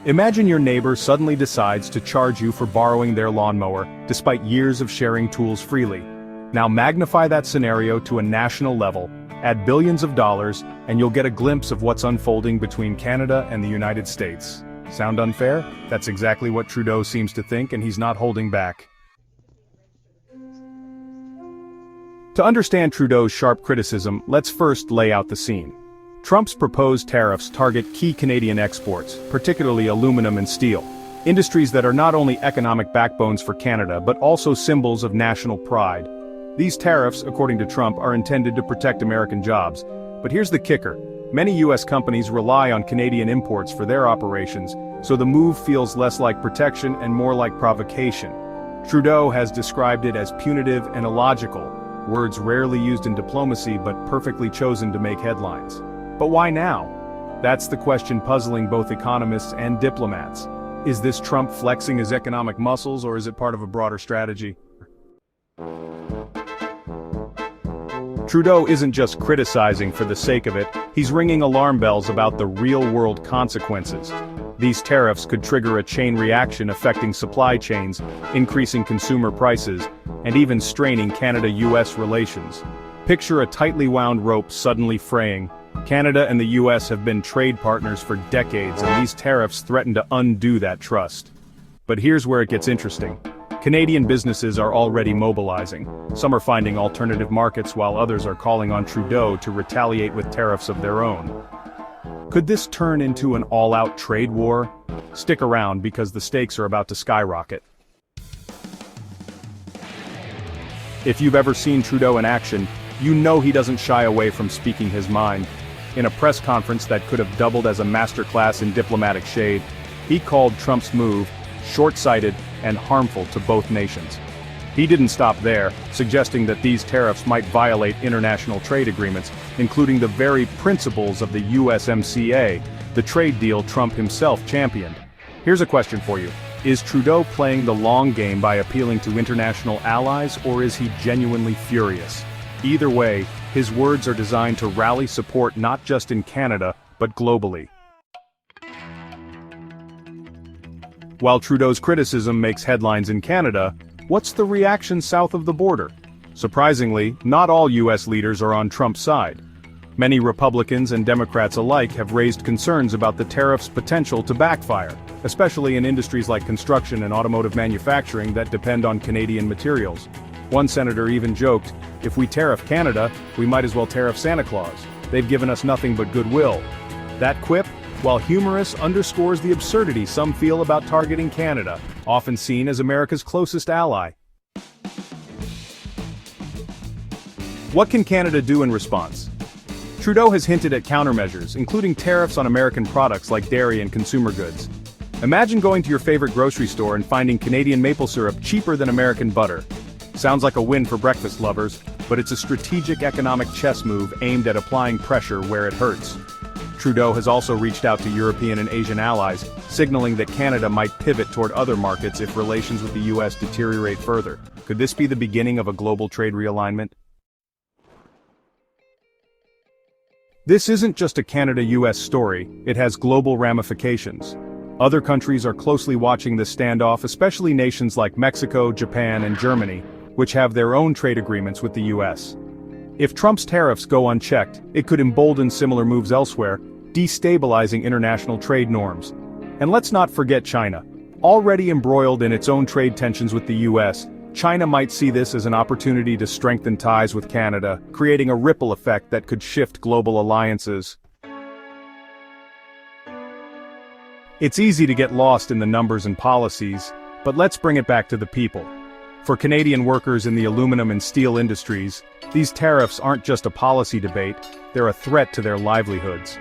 Imagine your neighbor suddenly decides to charge you for borrowing their lawnmower, despite years of sharing tools freely. Now magnify that scenario to a national level, add billions of dollars, and you'll get a glimpse of what's unfolding between Canada and the United States. Sound unfair? That's exactly what Trudeau seems to think, and he's not holding back. To understand Trudeau's sharp criticism, let's first lay out the scene. Trump's proposed tariffs target key Canadian exports, particularly aluminum and steel, industries that are not only economic backbones for Canada but also symbols of national pride. These tariffs, according to Trump, are intended to protect American jobs. But here's the kicker. Many U.S. companies rely on Canadian imports for their operations, so the move feels less like protection and more like provocation. Trudeau has described it as punitive and illogical, words rarely used in diplomacy but perfectly chosen to make headlines. But why now? That's the question puzzling both economists and diplomats. Is this Trump flexing his economic muscles, or is it part of a broader strategy? Trudeau isn't just criticizing for the sake of it, he's ringing alarm bells about the real-world consequences. These tariffs could trigger a chain reaction affecting supply chains, increasing consumer prices, and even straining Canada-US relations. Picture a tightly wound rope suddenly fraying. Canada and the US have been trade partners for decades, and these tariffs threaten to undo that trust. But here's where it gets interesting. Canadian businesses are already mobilizing. Some are finding alternative markets while others are calling on Trudeau to retaliate with tariffs of their own. Could this turn into an all-out trade war? Stick around because the stakes are about to skyrocket. If you've ever seen Trudeau in action, you know he doesn't shy away from speaking his mind. In a press conference that could have doubled as a masterclass in diplomatic shade, he called Trump's move short-sighted and harmful to both nations. He didn't stop there, suggesting that these tariffs might violate international trade agreements, including the very principles of the USMCA, the trade deal Trump himself championed. Here's a question for you. Is Trudeau playing the long game by appealing to international allies, or is he genuinely furious? Either way, his words are designed to rally support not just in Canada, but globally. While Trudeau's criticism makes headlines in Canada, what's the reaction south of the border? Surprisingly, not all U.S. leaders are on Trump's side. Many Republicans and Democrats alike have raised concerns about the tariffs' potential to backfire, especially in industries like construction and automotive manufacturing that depend on Canadian materials. One senator even joked, "If we tariff Canada, we might as well tariff Santa Claus. They've given us nothing but goodwill." That quip, while humorous, underscores the absurdity some feel about targeting Canada, often seen as America's closest ally. What can Canada do in response? Trudeau has hinted at countermeasures, including tariffs on American products like dairy and consumer goods. Imagine going to your favorite grocery store and finding Canadian maple syrup cheaper than American butter. Sounds like a win for breakfast lovers, but it's a strategic economic chess move aimed at applying pressure where it hurts. Trudeau has also reached out to European and Asian allies, signaling that Canada might pivot toward other markets if relations with the US deteriorate further. Could this be the beginning of a global trade realignment? This isn't just a Canada-US story, it has global ramifications. Other countries are closely watching this standoff, especially nations like Mexico, Japan, and Germany, which have their own trade agreements with the US. If Trump's tariffs go unchecked, it could embolden similar moves elsewhere, destabilizing international trade norms. And let's not forget China. Already embroiled in its own trade tensions with the US, China might see this as an opportunity to strengthen ties with Canada, creating a ripple effect that could shift global alliances. It's easy to get lost in the numbers and policies, but let's bring it back to the people. For Canadian workers in the aluminum and steel industries, these tariffs aren't just a policy debate, they're a threat to their livelihoods.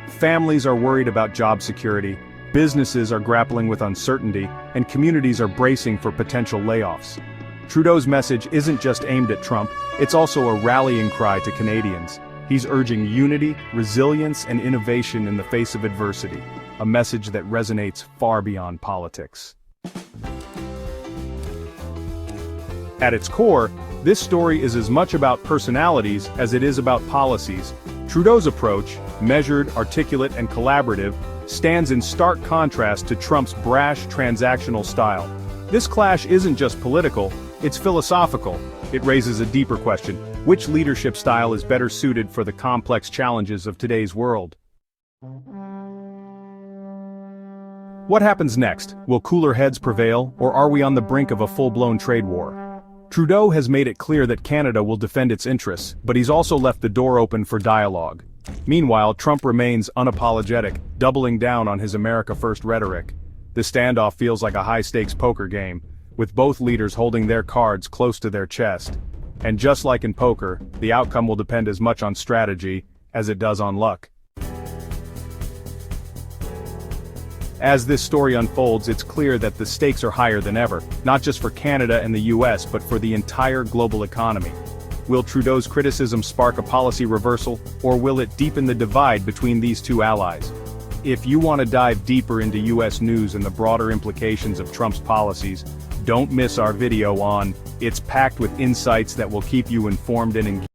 Families are worried about job security, businesses are grappling with uncertainty, and communities are bracing for potential layoffs. Trudeau's message isn't just aimed at Trump, it's also a rallying cry to Canadians. He's urging unity, resilience, and innovation in the face of adversity, a message that resonates far beyond politics. At its core, this story is as much about personalities as it is about policies. Trudeau's approach, measured, articulate, and collaborative, stands in stark contrast to Trump's brash transactional style. This clash isn't just political, it's philosophical. It raises a deeper question: which leadership style is better suited for the complex challenges of today's world? What happens next? Will cooler heads prevail, or are we on the brink of a full-blown trade war? Trudeau has made it clear that Canada will defend its interests, but he's also left the door open for dialogue. Meanwhile, Trump remains unapologetic, doubling down on his America First rhetoric. The standoff feels like a high-stakes poker game, with both leaders holding their cards close to their chest. And just like in poker, the outcome will depend as much on strategy as it does on luck. As this story unfolds, it's clear that the stakes are higher than ever, not just for Canada and the US, but for the entire global economy. Will Trudeau's criticism spark a policy reversal, or will it deepen the divide between these two allies? If you want to dive deeper into US news and the broader implications of Trump's policies, don't miss our video on. It's packed with insights that will keep you informed and engaged.